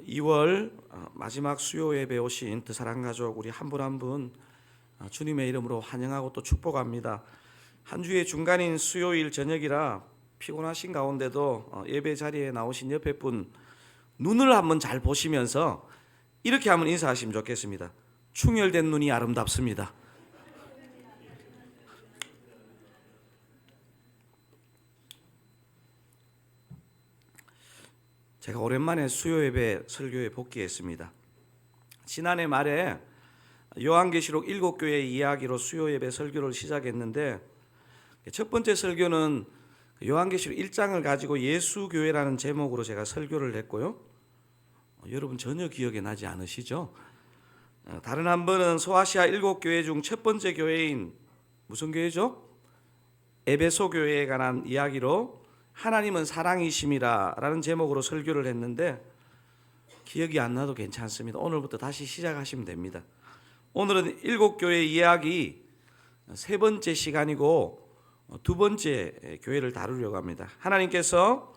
2월 마지막 수요 예배 오신 그 사랑 가족 우리 한 분 한 분 주님의 이름으로 환영하고 또 축복합니다. 한 주의 중간인 수요일 저녁이라 피곤하신 가운데도 예배 자리에 나오신 옆에 분 눈을 한번 잘 보시면서 이렇게 한번 인사하시면 좋겠습니다. 충혈된 눈이 아름답습니다. 제가 오랜만에 수요 예배 설교에 복귀했습니다. 지난해 말에 요한계시록 7교회 이야기로 수요 예배 설교를 시작했는데 첫 번째 설교는 요한계시록 1장을 가지고 예수교회라는 제목으로 제가 설교를 했고요. 여러분 전혀 기억에 나지 않으시죠? 다른 한 번은 소아시아 7교회 중 첫 번째 교회인 무슨 교회죠? 에베소 교회에 관한 이야기로 하나님은 사랑이심이라 라는 제목으로 설교를 했는데 기억이 안 나도 괜찮습니다. 오늘부터 다시 시작하시면 됩니다. 오늘은 7교회 이야기 세 번째 시간이고 두 번째 교회를 다루려고 합니다. 하나님께서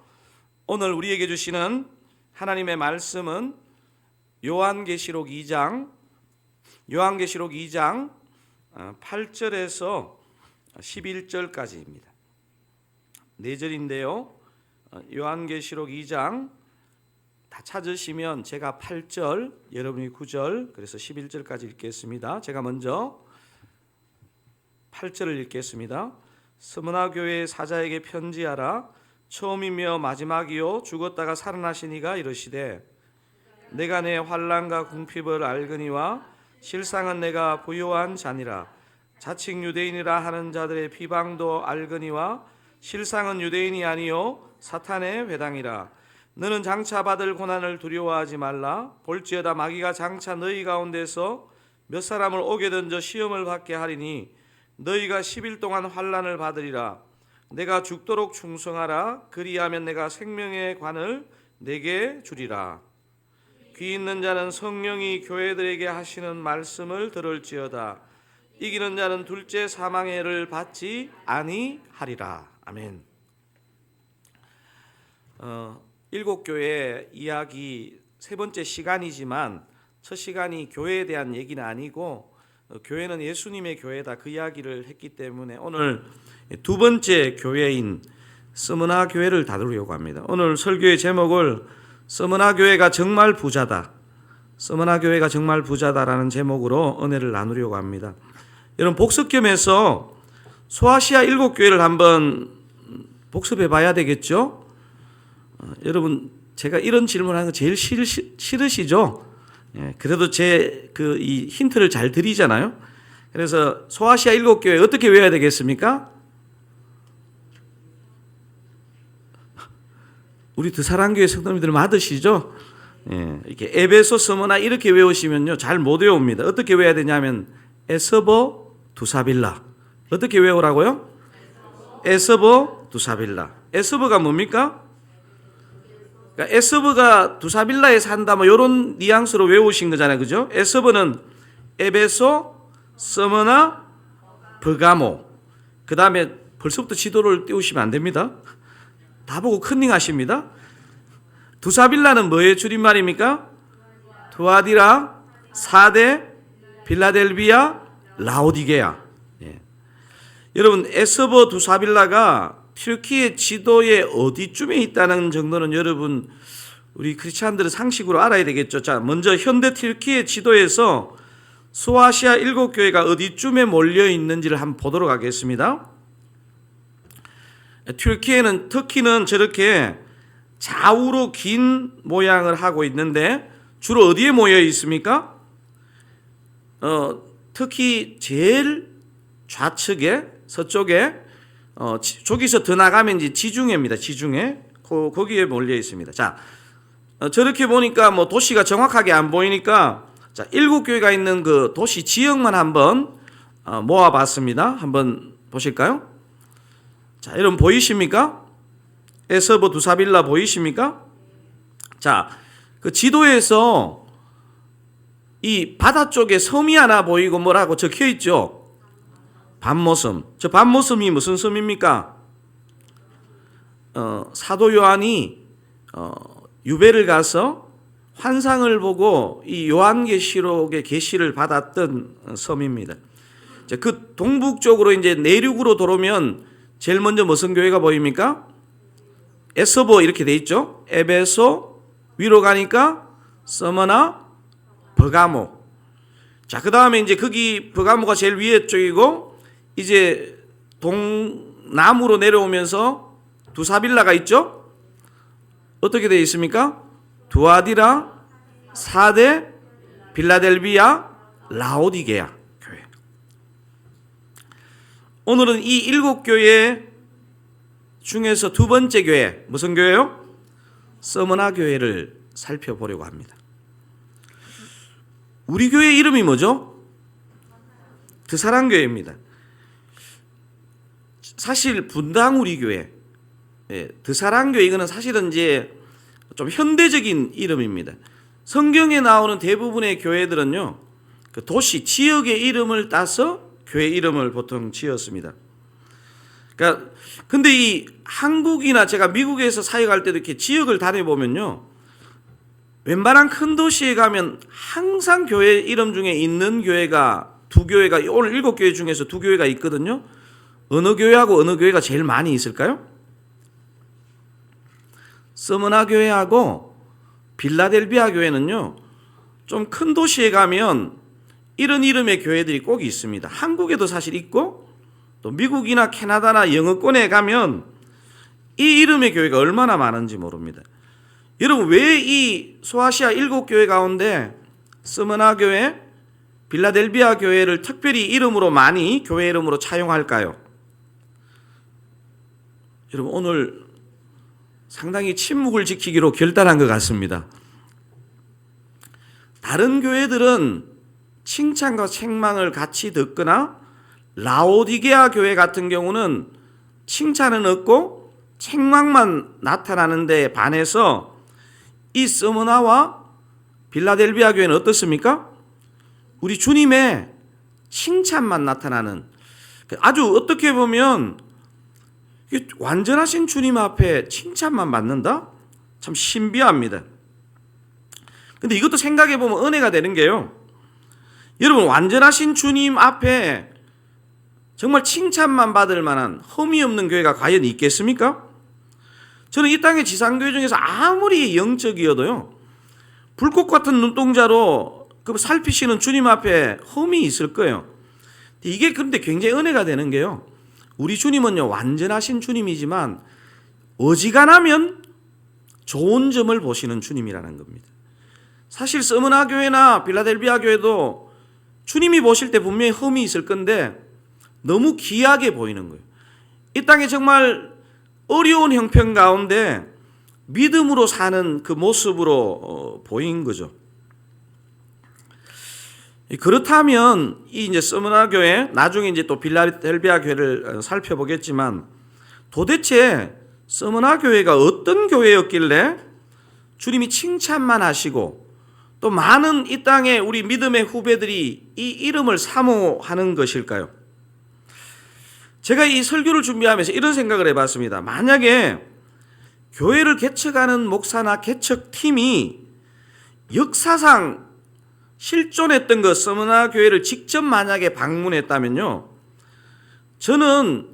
오늘 우리에게 주시는 하나님의 말씀은 요한계시록 2장 8절에서 11절까지입니다. 4절인데요. 요한계시록 2장 다 찾으시면 제가 8절, 여러분이 9절, 그래서 11절까지 읽겠습니다. 제가 먼저 8절을 읽겠습니다. 스무나 교회의 사자에게 편지하라. 처음이며 마지막이요 죽었다가 살아나신 이가 이르시되 내가 내 환난과 궁핍을 알거니와 실상은 내가 부요한 자니라. 자칭 유대인이라 하는 자들의 비방도 알거니와 실상은 유대인이 아니요 사탄의 회당이라. 너는 장차 받을 고난을 두려워하지 말라. 볼지어다 마귀가 장차 너희 가운데서 몇 사람을 옥에 던져 시험을 받게 하리니 너희가 10일 동안 환난을 받으리라. 내가 죽도록 충성하라. 그리하면 내가 생명의 관을 내게 주리라. 귀 있는 자는 성령이 교회들에게 하시는 말씀을 들을지어다. 이기는 자는 둘째 사망의 해를 받지 아니하리라. 아멘. 7교회 이야기 세 번째 시간이지만 첫 시간이 교회에 대한 얘기는 아니고 교회는 예수님의 교회다 그 이야기를 했기 때문에 오늘 두 번째 교회인 스무나 교회를 다루려고 합니다. 오늘 설교의 제목을 스무나 교회가 정말 부자다, 스무나 교회가 정말 부자다라는 제목으로 은혜를 나누려고 합니다. 여러분 복습겸해서 소아시아 7교회를 한번 복습해 봐야 되겠죠? 여러분 제가 이런 질문하는 거 제일 싫으시죠? 예, 그래도 제 이 힌트를 잘 드리잖아요. 그래서 소아시아 7교회 어떻게 외워야 되겠습니까? 우리 드사랑교회 성도님들 맞으시죠? 예, 이렇게 에베소 스무나 이렇게 외우시면요 잘 못 외웁니다. 어떻게 외워야 되냐면 에서버 두사빌라. 어떻게 외우라고요? 에서버 두사빌라. 에서버가 뭡니까? 그러니까 에서버가 두사빌라에 산다 뭐 이런 뉘앙스로 외우신 거잖아요. 그죠? 에서버는 에베소, 스무나, 버가모. 그 다음에 벌써부터 지도를 띄우시면 안 됩니다. 다 보고 컨닝 하십니다. 두사빌라는 뭐의 줄임말입니까? 투아디라, 사데, 빌라델비아, 라오디게아. 예. 여러분 에서버 두사빌라가 튀르키예 지도의 어디쯤에 있다는 정도는 여러분 우리 크리스찬들은 상식으로 알아야 되겠죠. 자, 먼저 현대 튀르키예 지도에서 소아시아 7교회가 어디쯤에 몰려 있는지를 한번 보도록 하겠습니다. 터키는 저렇게 좌우로 긴 모양을 하고 있는데 주로 어디에 모여 있습니까? 터키 제일 좌측에 서쪽에 저기서 더 나가면 이제 지중해입니다. 지중해 거기에 몰려 있습니다. 자, 저렇게 보니까 뭐 도시가 정확하게 안 보이니까 자 7교회가 있는 그 도시 지역만 한번 모아봤습니다. 한번 보실까요? 자, 여러분 보이십니까? 에서버 두사빌라 보이십니까? 자, 그 지도에서 이 바다 쪽에 섬이 하나 보이고 뭐라고 적혀 있죠? 반모섬. 저 반모섬이 무슨 섬입니까? 사도 요한이 유배를 가서 환상을 보고 이 요한계시록의 계시를 받았던 섬입니다. 그 동북쪽으로 이제 내륙으로 돌아오면 제일 먼저 무슨 교회가 보입니까? 에서보 이렇게 돼 있죠. 에베소, 위로 가니까 서머나, 버가모. 자, 그 다음에 이제 거기 버가모가 제일 위에 쪽이고, 이제 동남으로 내려오면서 두사빌라가 있죠. 어떻게 되어 있습니까? 두아디라, 사데, 빌라델비아, 라오디게아 교회. 오늘은 이 7교회 중에서 두 번째 교회, 무슨 교회요? 서머나 교회를 살펴보려고 합니다. 우리 교회 이름이 뭐죠? 드사랑교회입니다. 사실 분당 우리 교회, 드사랑교회, 이거는 사실은 이제 좀 현대적인 이름입니다. 성경에 나오는 대부분의 교회들은요, 그 도시, 지역의 이름을 따서 교회 이름을 보통 지었습니다. 그러니까 근데 이 한국이나 제가 미국에서 사역할 때도 이렇게 지역을 다녀보면요, 웬만한 큰 도시에 가면 항상 교회 이름 중에 있는 교회가 두 교회가, 오늘 7교회 중에서 두 교회가 있거든요. 어느 교회하고 어느 교회가 제일 많이 있을까요? 서머나 교회하고 빌라델비아 교회는요, 좀 큰 도시에 가면 이런 이름의 교회들이 꼭 있습니다. 한국에도 사실 있고, 또 미국이나 캐나다나 영어권에 가면 이 이름의 교회가 얼마나 많은지 모릅니다. 여러분, 왜 이 소아시아 7교회 가운데 서머나 교회, 빌라델비아 교회를 특별히 이름으로 많이 교회 이름으로 차용할까요? 여러분, 오늘 상당히 침묵을 지키기로 결단한 것 같습니다. 다른 교회들은 칭찬과 책망을 같이 듣거나, 라오디게아 교회 같은 경우는 칭찬은 없고 책망만 나타나는데 반해서 이 서머나와 빌라델비아 교회는 어떻습니까? 우리 주님의 칭찬만 나타나는, 아주 어떻게 보면 완전하신 주님 앞에 칭찬만 받는다? 참 신비합니다. 근데 이것도 생각해 보면 은혜가 되는 게요, 여러분, 완전하신 주님 앞에 정말 칭찬만 받을 만한 흠이 없는 교회가 과연 있겠습니까? 저는 이 땅의 지상교회 중에서 아무리 영적이어도요, 불꽃 같은 눈동자로 그 살피시는 주님 앞에 흠이 있을 거예요. 이게 그런데 굉장히 은혜가 되는 게요, 우리 주님은요, 완전하신 주님이지만 어지간하면 좋은 점을 보시는 주님이라는 겁니다. 사실 서머나 교회나 빌라델비아 교회도 주님이 보실 때 분명히 흠이 있을 건데 너무 귀하게 보이는 거예요. 이 땅에 정말 어려운 형편 가운데 믿음으로 사는 그 모습으로 보인 거죠. 그렇다면 이 이제 서머나 교회, 나중에 이제 또 빌라델비아 교회를 살펴보겠지만, 도대체 서머나 교회가 어떤 교회였길래 주님이 칭찬만 하시고 또 많은 이 땅의 우리 믿음의 후배들이 이 이름을 사모하는 것일까요? 제가 이 설교를 준비하면서 이런 생각을 해봤습니다. 만약에 교회를 개척하는 목사나 개척팀이 역사상 실존했던 그 서머나 교회를 직접 만약에 방문했다면요, 저는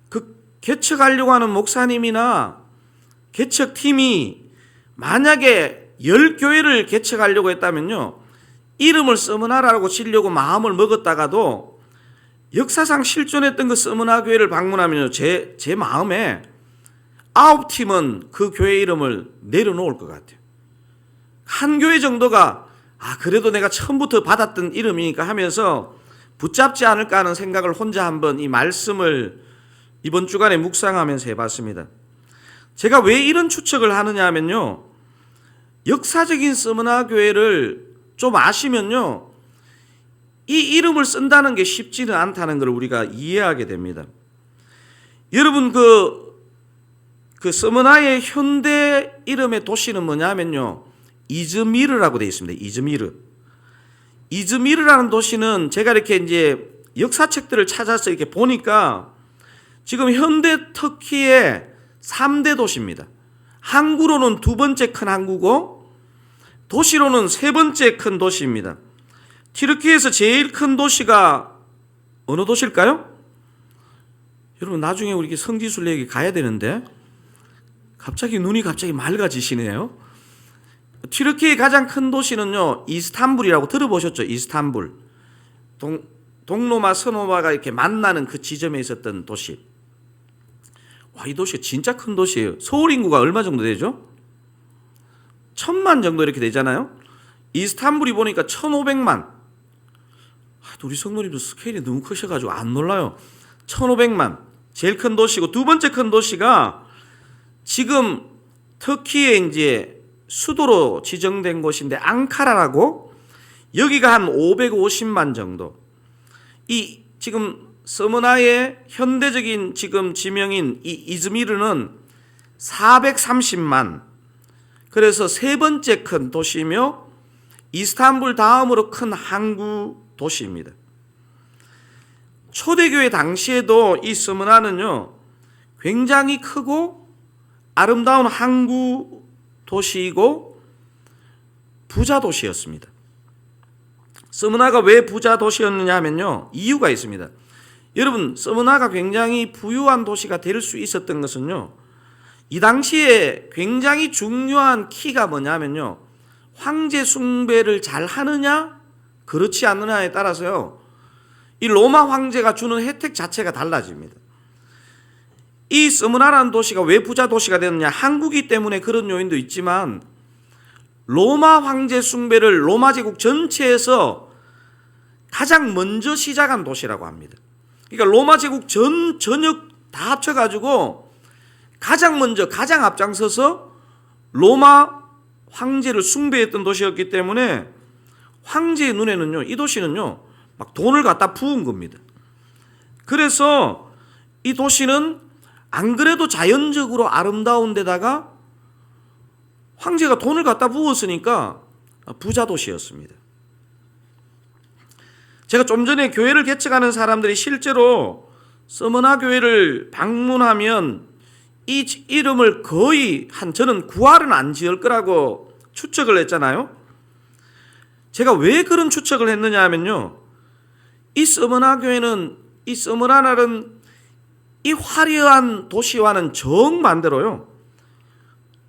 그 개척하려고 하는 목사님이나 개척팀이 만약에 10교회를 개척하려고 했다면요, 이름을 서머나라고 지려고 마음을 먹었다가도 역사상 실존했던 그 서머나 교회를 방문하면요, 제 마음에 9팀은 그 교회 이름을 내려놓을 것 같아요. 한 교회 정도가 그래도 내가 처음부터 받았던 이름이니까 하면서 붙잡지 않을까 하는 생각을 혼자 한번 이 말씀을 이번 주간에 묵상하면서 해봤습니다. 제가 왜 이런 추측을 하느냐 하면요, 역사적인 서머나 교회를 좀 아시면요, 이 이름을 쓴다는 게 쉽지는 않다는 걸 우리가 이해하게 됩니다. 여러분, 그 서머나의 현대 이름의 도시는 뭐냐면요, 이즈미르라고 되어 있습니다. 이즈미르라는 도시는 제가 이렇게 이제 역사책들을 찾아서 이렇게 보니까 지금 현대 터키의 3대 도시입니다. 항구로는 두 번째 큰 항구고, 도시로는 세 번째 큰 도시입니다. 튀르키예에서 제일 큰 도시가 어느 도시일까요? 여러분 나중에 우리 성지순례 가야 되는데 갑자기 눈이 맑아지시네요. 튀르키예의 가장 큰 도시는요 이스탄불이라고 들어보셨죠? 이스탄불. 동로마 서로마가 이렇게 만나는 그 지점에 있었던 도시. 와, 이 도시 진짜 큰 도시예요. 서울 인구가 얼마 정도 되죠? 1000만 정도 이렇게 되잖아요. 이스탄불이 보니까 1500만. 우리 성도님도 스케일이 너무 크셔가지고 안 놀라요. 1500만. 제일 큰 도시고, 두 번째 큰 도시가 지금 터키의 이제 수도로 지정된 곳인데 앙카라라고, 여기가 한 550만 정도. 이 지금 서머나의 현대적인 지금 지명인 이 이즈미르는 430만. 그래서 세 번째 큰 도시며 이스탄불 다음으로 큰 항구 도시입니다. 초대교회 당시에도 이 서머나는요 굉장히 크고 아름다운 항구 도시이고 부자 도시였습니다. 서머나가 왜 부자 도시였느냐 하면요 이유가 있습니다. 여러분 서머나가 굉장히 부유한 도시가 될 수 있었던 것은요 이 당시에 굉장히 중요한 키가 뭐냐면요 황제 숭배를 잘 하느냐 그렇지 않느냐에 따라서요 이 로마 황제가 주는 혜택 자체가 달라집니다. 이 서머나라는 도시가 왜 부자 도시가 되느냐, 항구기 때문에 그런 요인도 있지만 로마 황제 숭배를 로마 제국 전체에서 가장 먼저 시작한 도시라고 합니다. 그러니까 로마 제국 전역 다 합쳐가지고 가장 먼저 가장 앞장서서 로마 황제를 숭배했던 도시였기 때문에 황제의 눈에는요 이 도시는요 막 돈을 갖다 부은 겁니다. 그래서 이 도시는 안 그래도 자연적으로 아름다운 데다가 황제가 돈을 갖다 부었으니까 부자 도시였습니다. 제가 좀 전에 교회를 개척하는 사람들이 실제로 서머나 교회를 방문하면 이 이름을 거의 저는 구할은 안 지을 거라고 추측을 했잖아요. 제가 왜 그런 추측을 했느냐 하면요 이 서머나 교회는 이 서머나라는 이 화려한 도시와는 정반대로요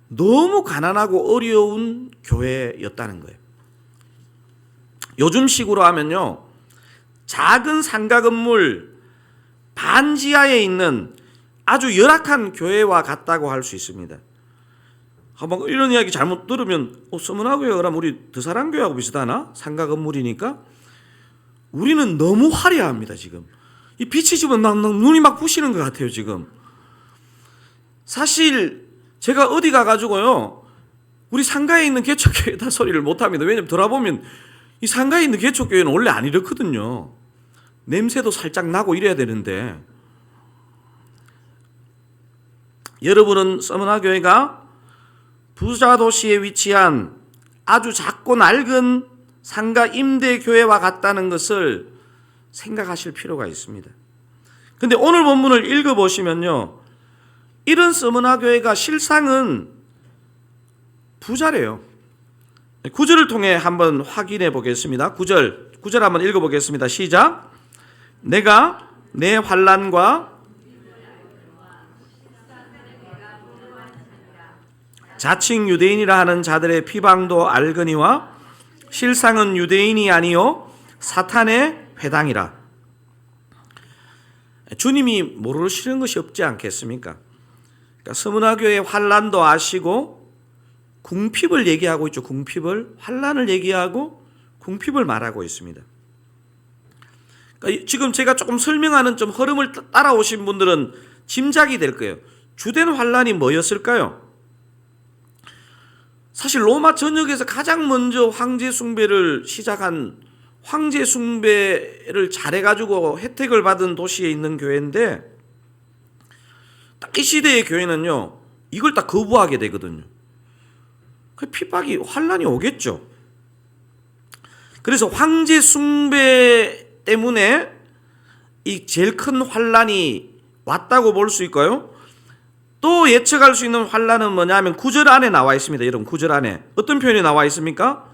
너무 가난하고 어려운 교회였다는 거예요. 요즘식으로 하면요 작은 상가 건물 반지하에 있는 아주 열악한 교회와 같다고 할 수 있습니다. 한번 이런 이야기 잘못 들으면 서머나 교회가 그럼 우리 드사람 교회하고 비슷하나? 상가 건물이니까. 우리는 너무 화려합니다. 지금 이 빛이 지금 눈이 막 부시는 것 같아요. 지금 사실 제가 어디 가가지고요 우리 상가에 있는 개척교회다 소리를 못합니다. 왜냐면 돌아보면 이 상가에 있는 개척교회는 원래 안 이렇거든요. 냄새도 살짝 나고 이래야 되는데, 여러분은 서머나 교회가 부자 도시에 위치한 아주 작고 낡은 상가 임대 교회와 같다는 것을 생각하실 필요가 있습니다. 근데 오늘 본문을 읽어보시면요 이런 서머나 교회가 실상은 부자래요. 9절을 통해 한번 확인해 보겠습니다. 9절 한번 읽어보겠습니다. 시작. 내가 내 환난과 자칭 유대인이라 하는 자들의 비방도 알거니와 실상은 유대인이 아니요 사탄의 회당이라. 주님이 모르시는 것이 없지 않겠습니까? 그러니까 서머나 교회의 환난도 아시고 궁핍을 얘기하고 있죠. 궁핍을, 환난을 얘기하고 궁핍을 말하고 있습니다. 그러니까 지금 제가 조금 설명하는 좀 흐름을 따라오신 분들은 짐작이 될 거예요. 주된 환난이 뭐였을까요? 사실 로마 전역에서 가장 먼저 황제 숭배를 시작한, 황제 숭배를 잘해가지고 혜택을 받은 도시에 있는 교회인데, 딱 이 시대의 교회는요 이걸 딱 거부하게 되거든요. 그 핍박이, 환난이 오겠죠. 그래서 황제 숭배 때문에 이 제일 큰 환난이 왔다고 볼 수 있고요. 또 예측할 수 있는 환난은 뭐냐면 9절 안에 나와 있습니다. 여러분 9절 안에 어떤 표현이 나와 있습니까?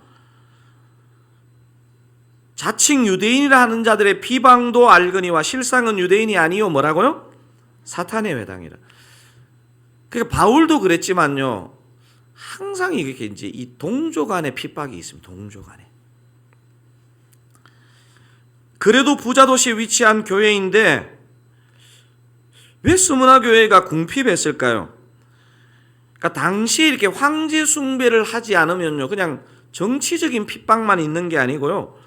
자칭 유대인이라 하는 자들의 비방도 알거니와 실상은 유대인이 아니요 뭐라고요? 사탄의 회당이라. 그러니까 바울도 그랬지만요. 항상 이게 이제 이 동족 간의 핍박이 있습니다. 동족 간에. 그래도 부자 도시에 위치한 교회인데 왜 스무나 교회가 궁핍했을까요? 그러니까 당시에 이렇게 황제 숭배를 하지 않으면요, 그냥 정치적인 핍박만 있는 게 아니고요.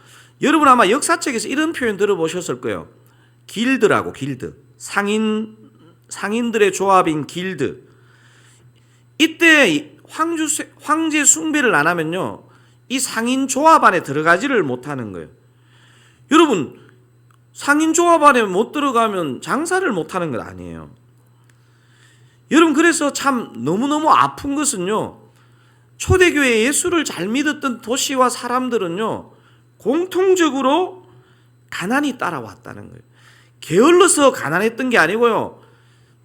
여러분 아마 역사책에서 이런 표현 들어보셨을 거예요. 길드라고, 길드. 상인들의 조합인 길드. 이때 황제 숭배를 안 하면요, 이 상인 조합 안에 들어가지를 못하는 거예요. 여러분, 상인 조합 안에 못 들어가면 장사를 못하는 것 아니에요. 여러분, 그래서 참 너무너무 아픈 것은요, 초대교회 예수를 잘 믿었던 도시와 사람들은요, 공통적으로 가난이 따라왔다는 거예요. 게을러서 가난했던 게 아니고요,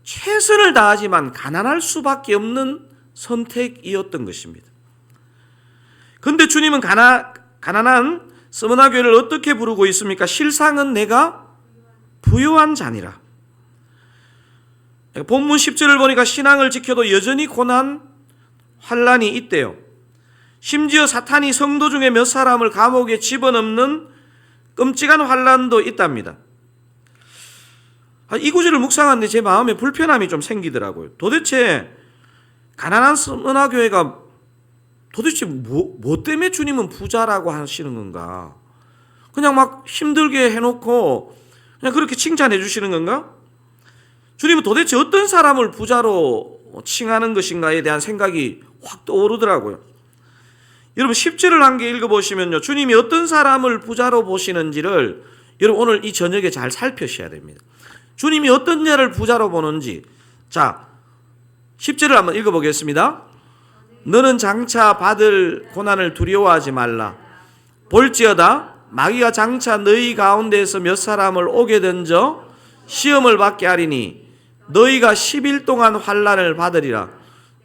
최선을 다하지만 가난할 수밖에 없는 선택이었던 것입니다. 그런데 주님은 가난한 스무나 교회를 어떻게 부르고 있습니까? 실상은 내가 부유한 자니라. 본문 10절을 보니까 신앙을 지켜도 여전히 고난, 환난이 있대요. 심지어 사탄이 성도 중에 몇 사람을 감옥에 집어넣는 끔찍한 환난도 있답니다. 이 구절을 묵상하는데 제 마음에 불편함이 좀 생기더라고요. 도대체 가난한 스무나 교회가 도대체 뭐 때문에 주님은 부자라고 하시는 건가? 그냥 막 힘들게 해놓고 그냥 그렇게 칭찬해 주시는 건가? 주님은 도대체 어떤 사람을 부자로 칭하는 것인가에 대한 생각이 확 떠오르더라고요. 여러분 10절을 함께 읽어보시면요, 주님이 어떤 사람을 부자로 보시는지를 여러분 오늘 이 저녁에 잘 살펴셔야 됩니다. 주님이 어떤 자를 부자로 보는지. 자, 10절을 한번 읽어보겠습니다. 너는 장차 받을 고난을 두려워하지 말라. 볼지어다 마귀가 장차 너희 가운데에서 몇 사람을 오게 던져 시험을 받게 하리니 너희가 10일 동안 환난을 받으리라.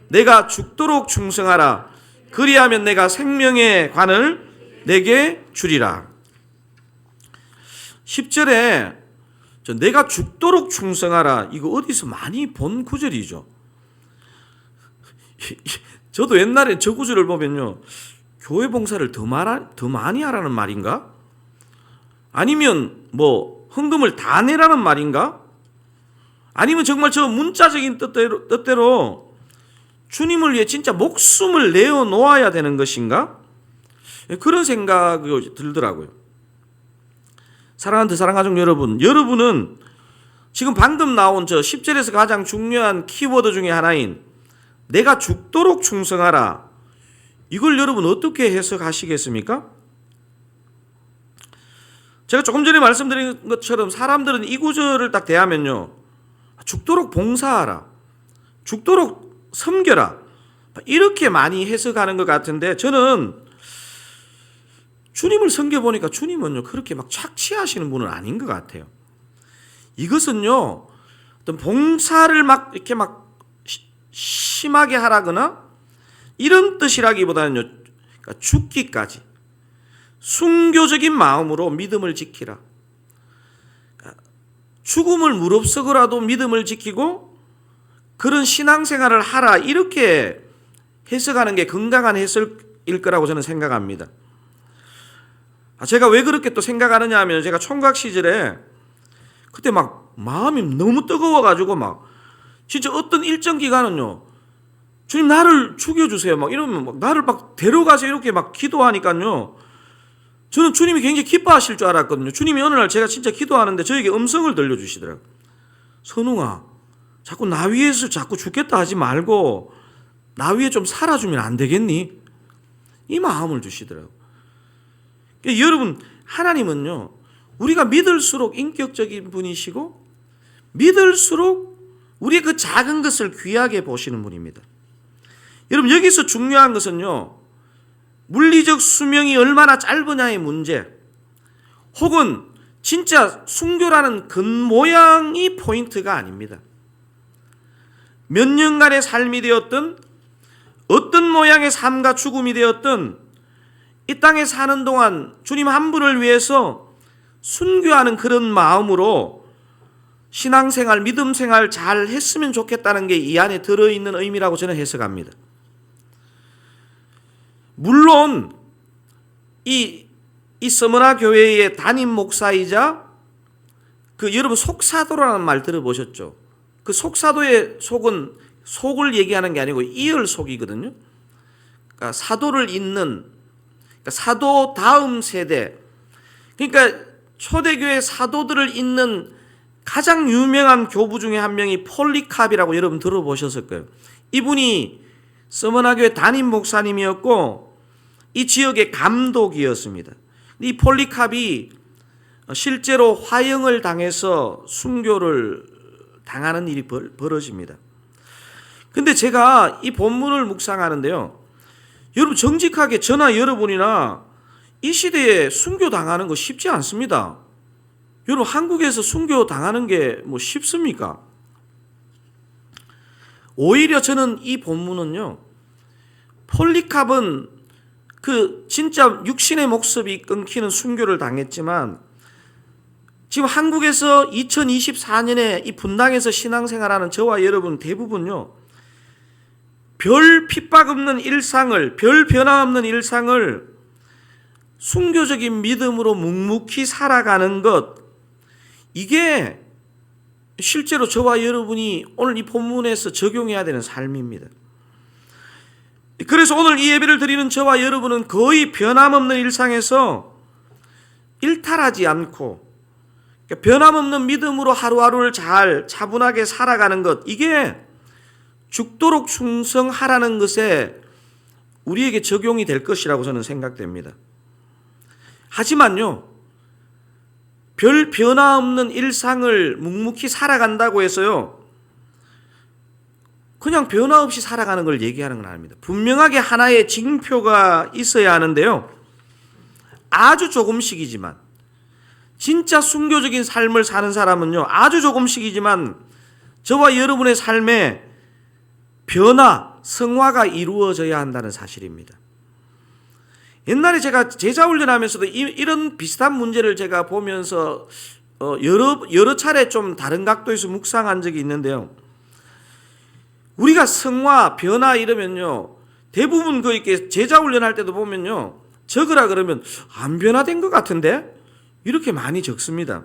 내가 죽도록 충성하라. 그리하면 내가 생명의 관을 내게 주리라. 10절에 내가 죽도록 충성하라, 이거 어디서 많이 본 구절이죠. 저도 옛날에 저 구절을 보면요, 교회 봉사를 더 많이 하라는 말인가? 아니면 뭐 헌금을 다 내라는 말인가? 아니면 정말 저 문자적인 뜻대로 주님을 위해 진짜 목숨을 내어 놓아야 되는 것인가? 그런 생각이 들더라고요. 사랑하는 사랑가족 여러분, 여러분은 지금 방금 나온 저 10절에서 가장 중요한 키워드 중에 하나인 내가 죽도록 충성하라, 이걸 여러분 어떻게 해석하시겠습니까? 제가 조금 전에 말씀드린 것처럼 사람들은 이 구절을 딱 대하면요, 죽도록 봉사하라, 죽도록 섬겨라, 이렇게 많이 해석하는 것 같은데, 저는 주님을 섬겨보니까 주님은요 그렇게 막 착취하시는 분은 아닌 것 같아요. 이것은요 어떤 봉사를 막 이렇게 막 심하게 하라거나 이런 뜻이라기보다는요, 그러니까 죽기까지 순교적인 마음으로 믿음을 지키라. 그러니까 죽음을 무릅쓰고라도 믿음을 지키고 그런 신앙생활을 하라, 이렇게 해석하는 게 건강한 해석일 거라고 저는 생각합니다. 제가 왜 그렇게 또 생각하느냐 하면, 제가 총각 시절에 그때 막 마음이 너무 뜨거워가지고 막 진짜 어떤 일정 기간은요, 주님 나를 죽여주세요 막 이러면 막 나를 막 데려가서 이렇게 막 기도하니까요, 저는 주님이 굉장히 기뻐하실 줄 알았거든요. 주님이 어느 날 제가 진짜 기도하는데 저에게 음성을 들려주시더라고요. 선웅아, 자꾸 나 위에서 자꾸 죽겠다 하지 말고 나 위에 좀 살아주면 안 되겠니? 이 마음을 주시더라고요. 여러분, 하나님은요 우리가 믿을수록 인격적인 분이시고 믿을수록 우리의 그 작은 것을 귀하게 보시는 분입니다. 여러분, 여기서 중요한 것은요, 물리적 수명이 얼마나 짧으냐의 문제, 혹은 진짜 순교라는 겉모양이 포인트가 아닙니다. 몇 년간의 삶이 되었든 어떤 모양의 삶과 죽음이 되었든 이 땅에 사는 동안 주님 한 분을 위해서 순교하는 그런 마음으로 신앙생활, 믿음생활 잘 했으면 좋겠다는 게 이 안에 들어있는 의미라고 저는 해석합니다. 물론 이 서머나 교회의 담임 목사이자 여러분 속사도라는 말 들어보셨죠? 그 속사도의 속은 속을 얘기하는 게 아니고 이을 속이거든요. 그러니까 사도를 잇는, 그러니까 사도 다음 세대, 그러니까 초대교회 사도들을 잇는 가장 유명한 교부 중에 한 명이 폴리캅이라고 여러분 들어보셨을 거예요. 이분이 서머나 교회 담임 목사님이었고 이 지역의 감독이었습니다. 이 폴리캅이 실제로 화형을 당해서 순교를 당하는 일이 벌어집니다. 근데 제가 이 본문을 묵상하는데요, 여러분 정직하게 저나 여러분이나 이 시대에 순교 당하는 거 쉽지 않습니다. 여러분 한국에서 순교 당하는 게 뭐 쉽습니까? 오히려 저는 이 본문은요, 폴리캅은 진짜 육신의 목숨이 끊기는 순교를 당했지만 지금 한국에서 2024년에 이 분당에서 신앙생활하는 저와 여러분 대부분요, 별 핍박 없는 일상을, 별 변화 없는 일상을 순교적인 믿음으로 묵묵히 살아가는 것, 이게 실제로 저와 여러분이 오늘 이 본문에서 적용해야 되는 삶입니다. 그래서 오늘 이 예배를 드리는 저와 여러분은 거의 변함없는 일상에서 일탈하지 않고 변함없는 믿음으로 하루하루를 잘 차분하게 살아가는 것, 이게 죽도록 충성하라는 것에 우리에게 적용이 될 것이라고 저는 생각됩니다. 하지만요, 별 변화 없는 일상을 묵묵히 살아간다고 해서요, 그냥 변화 없이 살아가는 걸 얘기하는 건 아닙니다. 분명하게 하나의 징표가 있어야 하는데요, 아주 조금씩이지만, 진짜 순교적인 삶을 사는 사람은요, 아주 조금씩이지만 저와 여러분의 삶에 변화, 성화가 이루어져야 한다는 사실입니다. 옛날에 제가 제자훈련하면서도 이런 비슷한 문제를 제가 보면서 여러 차례 좀 다른 각도에서 묵상한 적이 있는데요, 우리가 성화, 변화 이러면요, 대부분 이렇게 제자훈련할 때도 보면요, 적으라 그러면 안 변화된 것 같은데? 이렇게 많이 적습니다.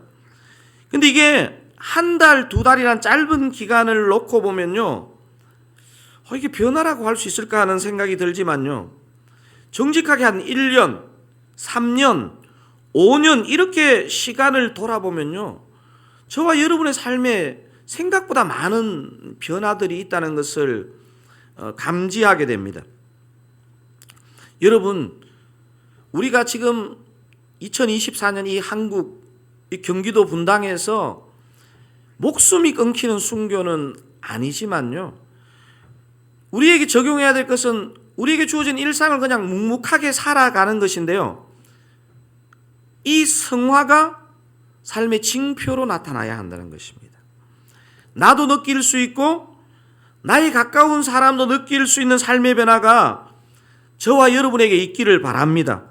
근데 이게 한 달, 두 달이란 짧은 기간을 놓고 보면요, 이게 변화라고 할 수 있을까 하는 생각이 들지만요, 정직하게 한 1년, 3년, 5년 이렇게 시간을 돌아보면요, 저와 여러분의 삶에 생각보다 많은 변화들이 있다는 것을 감지하게 됩니다. 여러분, 우리가 지금 2024년 이 한국, 이 경기도 분당에서 목숨이 끊기는 순교는 아니지만요, 우리에게 적용해야 될 것은 우리에게 주어진 일상을 그냥 묵묵하게 살아가는 것인데요, 이 성화가 삶의 징표로 나타나야 한다는 것입니다. 나도 느낄 수 있고 나의 가까운 사람도 느낄 수 있는 삶의 변화가 저와 여러분에게 있기를 바랍니다.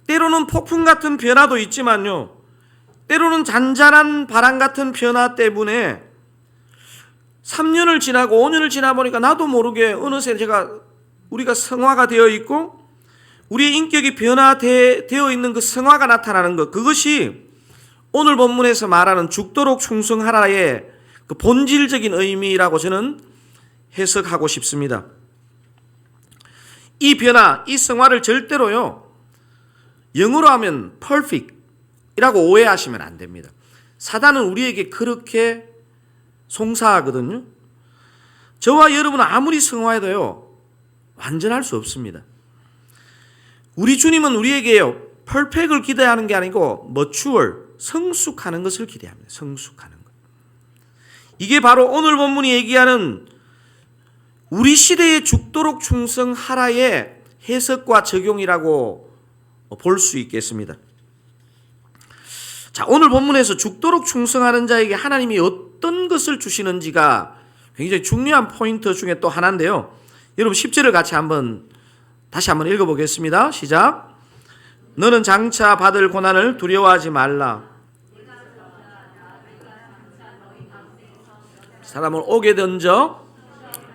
때로는 폭풍 같은 변화도 있지만요, 때로는 잔잔한 바람 같은 변화 때문에 3년을 지나고 5년을 지나 보니까 나도 모르게 어느새 우리가 성화가 되어 있고 우리의 인격이 변화되어 있는 그 성화가 나타나는 것, 그것이 오늘 본문에서 말하는 죽도록 충성하라의 그 본질적인 의미라고 저는 해석하고 싶습니다. 이 변화, 이 성화를 절대로요, 영어로 하면 perfect이라고 오해하시면 안 됩니다. 사단은 우리에게 그렇게 송사하거든요. 저와 여러분은 아무리 성화해도요, 완전할 수 없습니다. 우리 주님은 우리에게요, 퍼펙트를 기대하는 게 아니고 mature, 성숙하는 것을 기대합니다. 성숙하는 것. 이게 바로 오늘 본문이 얘기하는 우리 시대에 죽도록 충성하라의 해석과 적용이라고 볼 수 있겠습니다. 자, 오늘 본문에서 죽도록 충성하는 자에게 하나님이 어떤 것을 주시는지가 굉장히 중요한 포인트 중에 또 하나인데요. 여러분 10절을 다시 한번 읽어보겠습니다. 시작. 너는 장차 받을 고난을 두려워하지 말라. 사람을 옥에 던져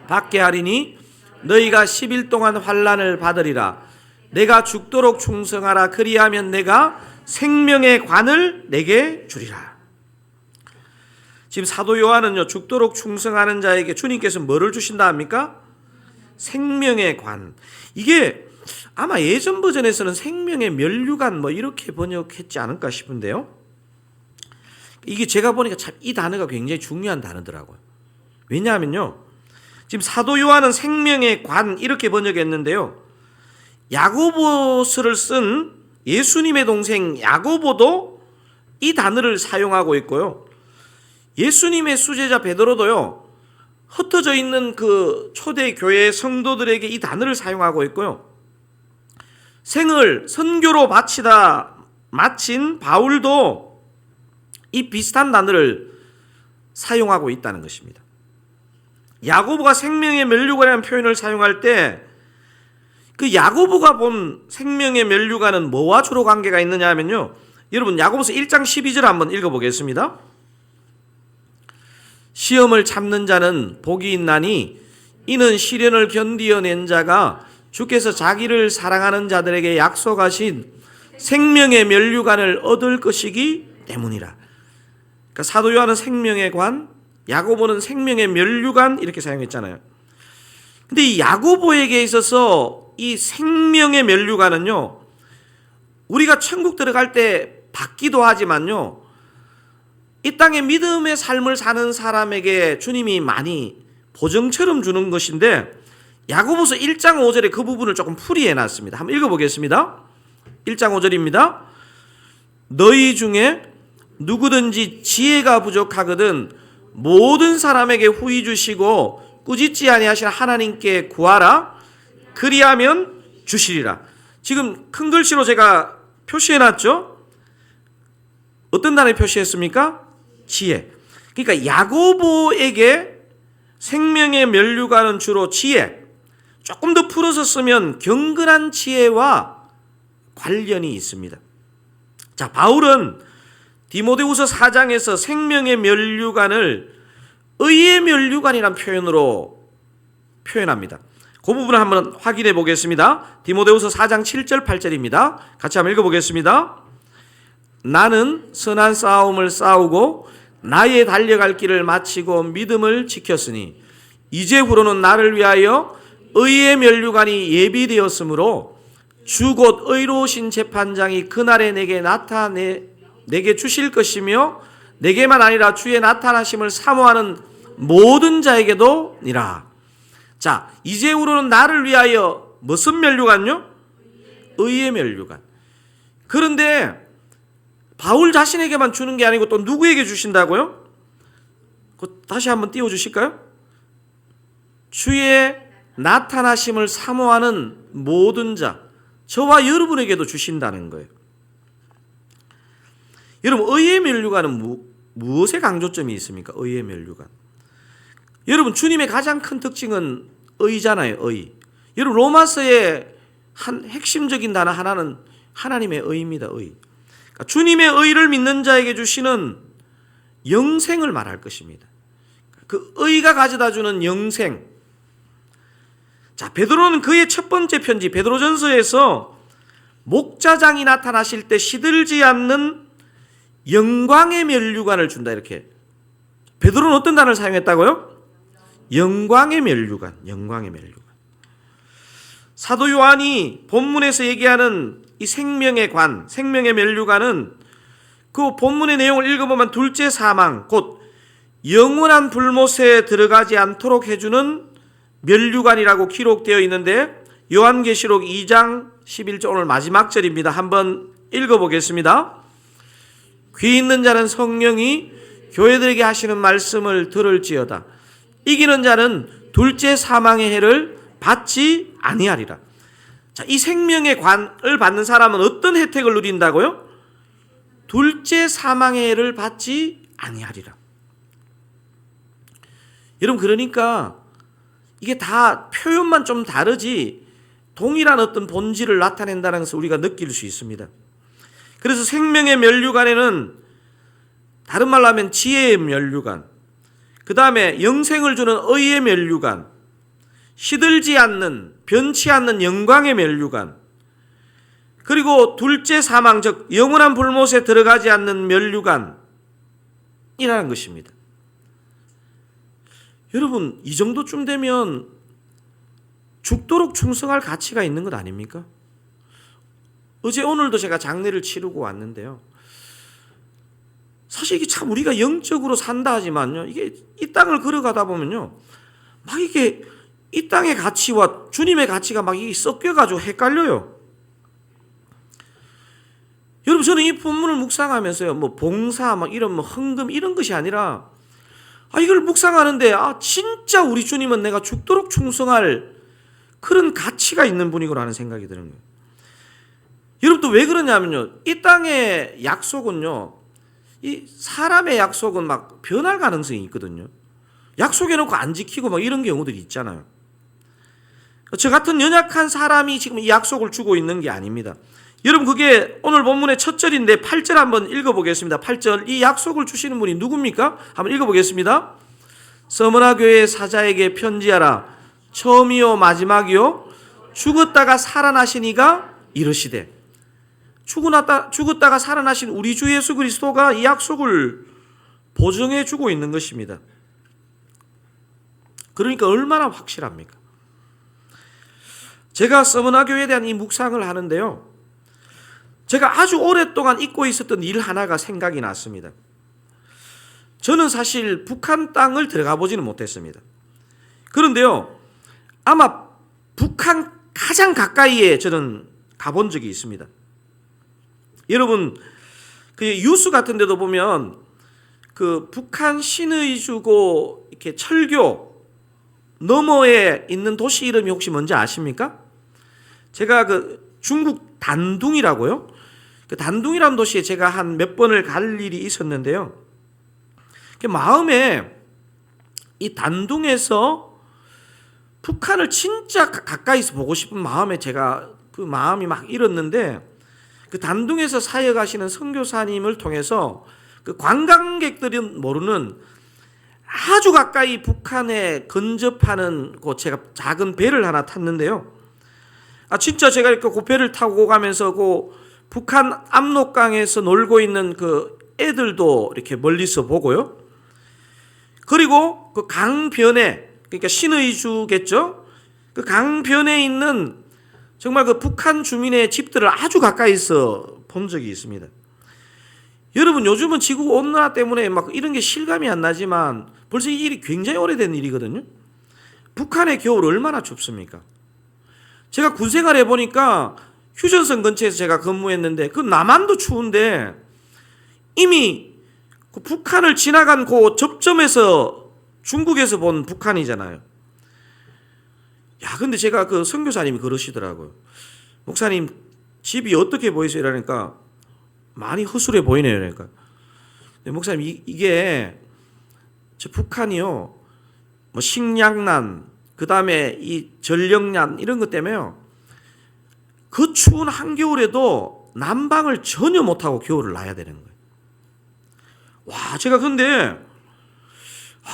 받게 하리니 너희가 10일 동안 환난을 받으리라. 내가 죽도록 충성하라. 그리하면 내가 생명의 관을 내게 주리라. 지금 사도 요한은요, 죽도록 충성하는 자에게 주님께서 뭐를 주신다 합니까? 생명의 관. 이게 아마 예전 버전에서는 생명의 면류관 이렇게 번역했지 않을까 싶은데요. 이게 제가 보니까 참 이 단어가 굉장히 중요한 단어더라고요. 왜냐하면요, 지금 사도 요한은 생명의 관 이렇게 번역했는데요, 야고보서를 쓴 예수님의 동생 야고보도 이 단어를 사용하고 있고요, 예수님의 수제자 베드로도요, 흩어져 있는 그 초대 교회 성도들에게 이 단어를 사용하고 있고요, 생을 선교로 마친 바울도 이 비슷한 단어를 사용하고 있다는 것입니다. 야고보가 생명의 면류관이라는 표현을 사용할 때 그 야고보가 본 생명의 면류관은 뭐와 주로 관계가 있느냐 하면요, 여러분 야고보서 1장 12절 한번 읽어보겠습니다. 시험을 참는 자는 복이 있나니 이는 시련을 견디어낸 자가 주께서 자기를 사랑하는 자들에게 약속하신 생명의 면류관을 얻을 것이기 때문이라. 그러니까 사도 요한은 생명의 관, 야고보는 생명의 면류관 이렇게 사용했잖아요. 근데 이 야고보에게 있어서 이 생명의 면류관은요, 우리가 천국 들어갈 때 받기도 하지만요, 이 땅에 믿음의 삶을 사는 사람에게 주님이 많이 보정처럼 주는 것인데, 야고보서 1장 5절에 그 부분을 조금 풀이해 놨습니다. 한번 읽어보겠습니다. 1장 5절입니다. 너희 중에 누구든지 지혜가 부족하거든 모든 사람에게 후히 주시고 꾸짖지 아니하시는 하나님께 구하라. 그리하면 주시리라. 지금 큰 글씨로 제가 표시해 놨죠. 어떤 단어에 표시했습니까? 지혜. 그러니까 야고보에게 생명의 면류관은 주로 지혜, 조금 더 풀어서 쓰면 경건한 지혜와 관련이 있습니다. 자, 바울은 디모데후서 4장에서 생명의 면류관을 의의 면류관이라는 표현으로 표현합니다. 그 부분을 한번 확인해 보겠습니다. 디모데후서 4장 7절 8절입니다. 같이 한번 읽어보겠습니다. 나는 선한 싸움을 싸우고 나의 달려갈 길을 마치고 믿음을 지켰으니 이제후로는 나를 위하여 의의 면류관이 예비되었으므로 주 곧 의로우신 재판장이 그날에 내게 주실 것이며 내게만 아니라 주의 나타나심을 사모하는 모든 자에게도 니라. 자, 이제후로는 나를 위하여 무슨 면류관요? 의의 면류관. 그런데 바울 자신에게만 주는 게 아니고 또 누구에게 주신다고요? 다시 한번 띄워주실까요? 주의 나타나심을 사모하는 모든 자, 저와 여러분에게도 주신다는 거예요. 여러분, 의의 면류관은 무엇에 강조점이 있습니까? 의의 면류관. 여러분, 주님의 가장 큰 특징은 의잖아요. 의. 여러분, 로마서의 한 핵심적인 단어 하나는 하나님의 의입니다. 의. 그러니까 주님의 의를 믿는 자에게 주시는 영생을 말할 것입니다. 그 의가 가져다 주는 영생. 자, 베드로는 그의 첫 번째 편지 베드로전서에서 목자장이 나타나실 때 시들지 않는 영광의 면류관을 준다, 이렇게. 베드로는 어떤 단어를 사용했다고요? 영광의 면류관, 영광의 면류관. 사도 요한이 본문에서 얘기하는 이 생명의 관, 생명의 면류관은 그 본문의 내용을 읽어보면 둘째 사망, 곧 영원한 불못에 들어가지 않도록 해주는 면류관이라고 기록되어 있는데, 요한계시록 2장 11절 오늘 마지막 절입니다. 한번 읽어보겠습니다. 귀 있는 자는 성령이 교회들에게 하시는 말씀을 들을지어다. 이기는 자는 둘째 사망의 해를 받지 아니하리라. 자, 이 생명의 관을 받는 사람은 어떤 혜택을 누린다고요? 둘째 사망의 해를 받지 아니하리라. 여러분, 그러니까 이게 다 표현만 좀 다르지 동일한 어떤 본질을 나타낸다는 것을 우리가 느낄 수 있습니다. 그래서 생명의 면류관에는 다른 말로 하면 지혜의 면류관, 그 다음에 영생을 주는 의의 면류관, 시들지 않는, 변치 않는 영광의 면류관, 그리고 둘째 사망, 즉 영원한 불못에 들어가지 않는 면류관이라는 것입니다. 여러분, 이 정도쯤 되면 죽도록 충성할 가치가 있는 것 아닙니까? 어제 오늘도 제가 장례를 치르고 왔는데요. 사실 이게 참 우리가 영적으로 산다 하지만요, 이게 이 땅을 걸어가다 보면요, 막 이게 이 땅의 가치와 주님의 가치가 막 이게 섞여가지고 헷갈려요. 여러분, 저는 이 본문을 묵상하면서요, 뭐 봉사, 막 이런 뭐 헌금 이런 것이 아니라, 이걸 묵상하는데, 진짜 우리 주님은 내가 죽도록 충성할 그런 가치가 있는 분이구나라는 생각이 드는 거예요. 여러분, 또 왜 그러냐면요, 이 땅의 약속은요, 이 사람의 약속은 막 변할 가능성이 있거든요. 약속해놓고 안 지키고 막 이런 경우들이 있잖아요. 저 같은 연약한 사람이 지금 이 약속을 주고 있는 게 아닙니다. 여러분, 그게 오늘 본문의 첫 절인데 8절 한번 읽어보겠습니다. 8절, 이 약속을 주시는 분이 누굽니까? 한번 읽어보겠습니다. 서머나 교회의 사자에게 편지하라. 처음이요 마지막이요 죽었다가 살아나시니가 이르시되. 죽었다가 살아나신 우리 주 예수 그리스도가 이 약속을 보증해 주고 있는 것입니다. 그러니까 얼마나 확실합니까? 제가 서머나 교회에 대한 이 묵상을 하는데요, 제가 아주 오랫동안 잊고 있었던 일 하나가 생각이 났습니다. 저는 사실 북한 땅을 들어가 보지는 못했습니다. 그런데요, 아마 북한 가장 가까이에 저는 가본 적이 있습니다. 여러분, 그 유수 같은 데도 보면 그 북한 신의주고 이렇게 철교 너머에 있는 도시 이름이 혹시 뭔지 아십니까? 제가 그 중국 단둥이라고요. 그 단둥이라는 도시에 제가 한 몇 번을 갈 일이 있었는데요. 그 마음에 이 단둥에서 북한을 진짜 가까이서 보고 싶은 마음에 제가 그 마음이 막 일었는데, 그 단둥에서 사역하시는 선교사님을 통해서 그 관광객들은 모르는 아주 가까이 북한에 근접하는 곳 제가 작은 배를 하나 탔는데요. 진짜 제가 이렇게 그 배를 타고 가면서 그 북한 압록강에서 놀고 있는 그 애들도 이렇게 멀리서 보고요. 그리고 그 강변에, 그러니까 신의주겠죠. 그 강변에 있는 정말 그 북한 주민의 집들을 아주 가까이서 본 적이 있습니다. 여러분, 요즘은 지구 온난화 때문에 막 이런 게 실감이 안 나지만 벌써 이 일이 굉장히 오래된 일이거든요. 북한의 겨울 얼마나 춥습니까? 제가 군 생활해 보니까 휴전선 근처에서 제가 근무했는데 그 남한도 추운데 이미 그 북한을 지나간 그 접점에서 중국에서 본 북한이잖아요. 근데 제가 그 선교사님이 그러시더라고요. 목사님, 집이 어떻게 보이세요? 이러니까 많이 허술해 보이네요. 그러니까. 목사님, 이게 저 북한이요, 뭐 식량난, 그 다음에 이 전력난 이런 것 때문에요, 그 추운 한겨울에도 난방을 전혀 못하고 겨울을 나야 되는 거예요. 제가 근데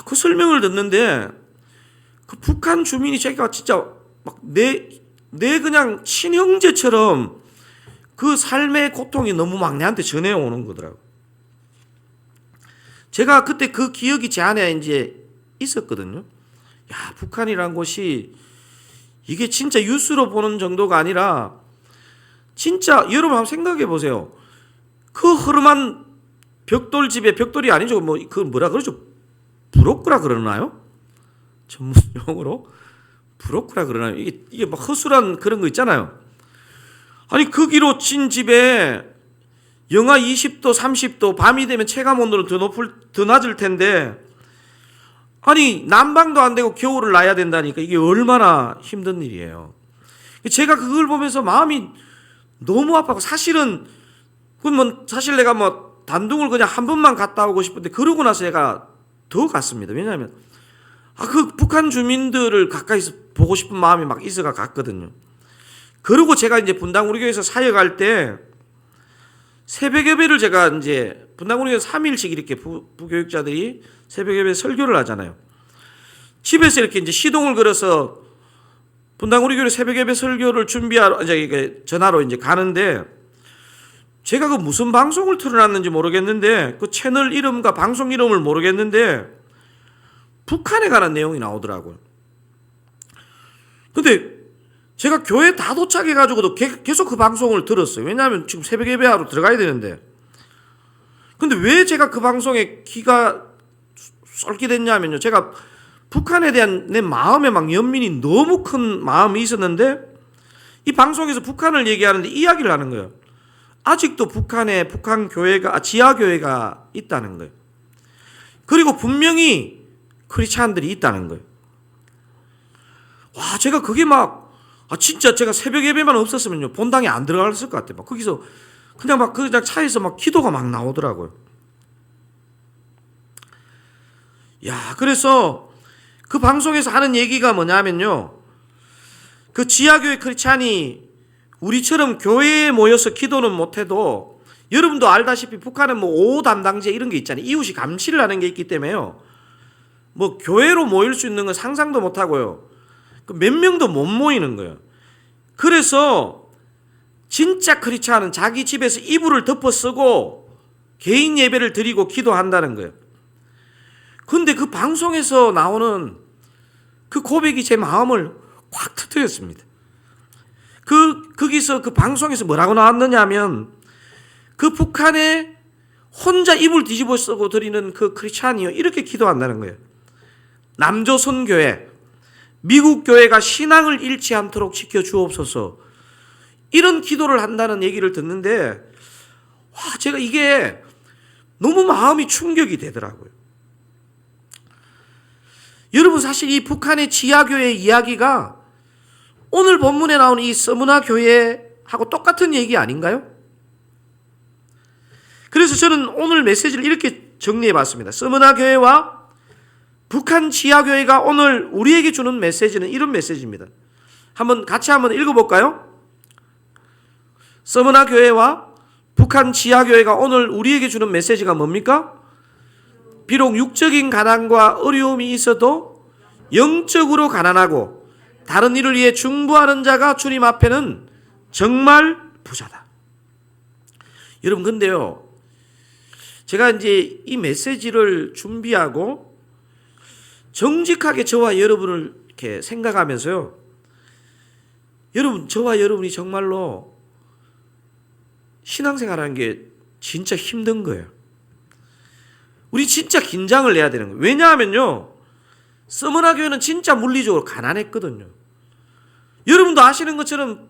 그 설명을 듣는데 그 북한 주민이 제가 진짜 막 내 그냥 친형제처럼 그 삶의 고통이 너무 막 내한테 전해오는 거더라고요. 제가 그때 그 기억이 제 안에 이제 있었거든요. 북한이란 곳이 이게 진짜 뉴스로 보는 정도가 아니라 진짜 여러분 한번 생각해 보세요. 그 허름한 벽돌집에, 벽돌이 아니죠. 그 뭐라 그러죠? 부럭구라 그러나요? 전문 용어로? 부럭구라 그러나요? 이게 막 허술한 그런 거 있잖아요. 거기로 친 집에 영하 20도, 30도, 밤이 되면 체감 온도는 더 낮을 텐데, 난방도 안 되고 겨울을 나야 된다니까 이게 얼마나 힘든 일이에요. 제가 그걸 보면서 마음이 너무 아파고, 사실은 사실 내가 단둥을 그냥 한 번만 갔다 오고 싶은데 그러고 나서 제가 더 갔습니다. 왜냐하면 그 북한 주민들을 가까이서 보고 싶은 마음이 막 있어가 갔거든요. 그리고 제가 이제 분당 우리 교회에서 사역할 때 새벽 예배를 제가 이제 분당 우리 교회 3일씩 이렇게 부교육자들이 새벽 예배 설교를 하잖아요. 집에서 이렇게 이제 시동을 걸어서 분당 우리 교회 새벽 예배 설교를 준비하러 이제 전화로 이제 가는데 제가 그 무슨 방송을 틀어놨는지 모르겠는데 그 채널 이름과 방송 이름을 모르겠는데 북한에 관한 내용이 나오더라고요. 근데 제가 교회 다 도착해가지고도 계속 그 방송을 들었어요. 왜냐하면 지금 새벽 예배하러 들어가야 되는데. 근데 왜 제가 그 방송에 귀가 쏠깃했냐면요. 제가 북한에 대한 내 마음에 막 연민이 너무 큰 마음이 있었는데 이 방송에서 북한을 얘기하는데 이야기를 하는 거예요. 아직도 북한에 북한 교회가 지하 교회가 있다는 거예요. 그리고 분명히 크리스찬들이 있다는 거예요. 와, 제가 그게 막 진짜 제가 새벽 예배만 없었으면요 본당에 안 들어갔을 것 같아요. 막 거기서 그냥 차에서 막 기도가 막 나오더라고요. 야, 그래서 그 방송에서 하는 얘기가 뭐냐면요, 그 지하교회 크리스찬이 우리처럼 교회에 모여서 기도는 못해도 여러분도 알다시피 북한은 뭐 5 담당제 이런 게 있잖아요. 이웃이 감시를 하는 게 있기 때문에요. 뭐 교회로 모일 수 있는 건 상상도 못하고요. 몇 명도 못 모이는 거예요. 그래서 진짜 크리스찬은 자기 집에서 이불을 덮어 쓰고 개인 예배를 드리고 기도한다는 거예요. 근데 그 방송에서 나오는 그 고백이 제 마음을 확 터뜨렸습니다. 거기서 그 방송에서 뭐라고 나왔느냐 하면 그 북한에 혼자 이불 뒤집어 쓰고 드리는 그 크리스찬이요 이렇게 기도한다는 거예요. 남조선 교회, 미국 교회가 신앙을 잃지 않도록 지켜주옵소서, 이런 기도를 한다는 얘기를 듣는데 와, 제가 이게 너무 마음이 충격이 되더라고요. 여러분, 사실 이 북한의 지하교회 이야기가 오늘 본문에 나오는 이 서문화 교회하고 똑같은 얘기 아닌가요? 그래서 저는 오늘 메시지를 이렇게 정리해 봤습니다. 서문화 교회와 북한 지하교회가 오늘 우리에게 주는 메시지는 이런 메시지입니다. 같이 한번 읽어볼까요? 서문화 교회와 북한 지하교회가 오늘 우리에게 주는 메시지가 뭡니까? 비록 육적인 가난과 어려움이 있어도 영적으로 가난하고 다른 일을 위해 중보하는 자가 주님 앞에는 정말 부자다. 여러분, 근데요, 제가 이제 이 메시지를 준비하고 정직하게 저와 여러분을 이렇게 생각하면서요, 여러분, 저와 여러분이 정말로 신앙생활하는 게 진짜 힘든 거예요. 우리 진짜 긴장을 내야 되는 거예요. 왜냐하면요, 서문화 교회는 진짜 물리적으로 가난했거든요. 여러분도 아시는 것처럼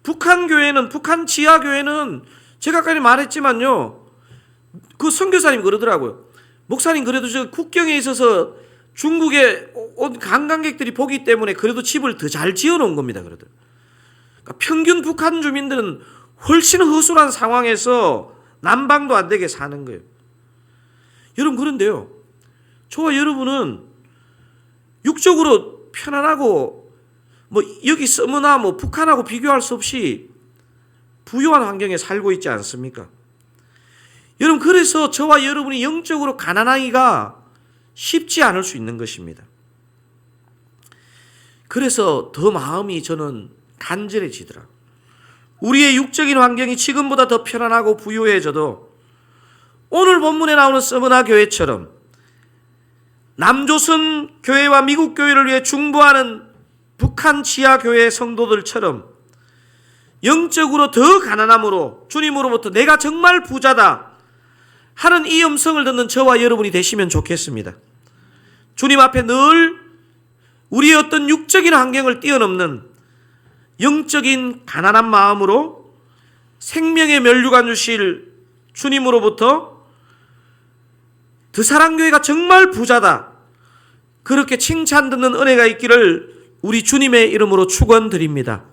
북한 교회는, 북한 지하 교회는 제가 아까 말했지만요, 그 선교사님 그러더라고요. 목사님, 그래도 저 국경에 있어서 중국에 온 관광객들이 보기 때문에 그래도 집을 더 잘 지어놓은 겁니다. 그러더라고요. 그러니까 평균 북한 주민들은 훨씬 허술한 상황에서 난방도 안 되게 사는 거예요. 여러분, 그런데요, 저와 여러분은 육적으로 편안하고 뭐 여기 서문화 뭐 북한하고 비교할 수 없이 부유한 환경에 살고 있지 않습니까? 여러분, 그래서 저와 여러분이 영적으로 가난하기가 쉽지 않을 수 있는 것입니다. 그래서 더 마음이 저는 간절해지더라. 우리의 육적인 환경이 지금보다 더 편안하고 부유해져도 오늘 본문에 나오는 서문화 교회처럼 남조선 교회와 미국 교회를 위해 중보하는 북한 지하 교회 성도들처럼 영적으로 더 가난함으로 주님으로부터 내가 정말 부자다 하는 이 음성을 듣는 저와 여러분이 되시면 좋겠습니다. 주님 앞에 늘 우리의 어떤 육적인 환경을 뛰어넘는 영적인 가난한 마음으로 생명의 면류관 주실 주님으로부터 드사랑교회가 정말 부자다, 그렇게 칭찬 듣는 은혜가 있기를 우리 주님의 이름으로 축원드립니다.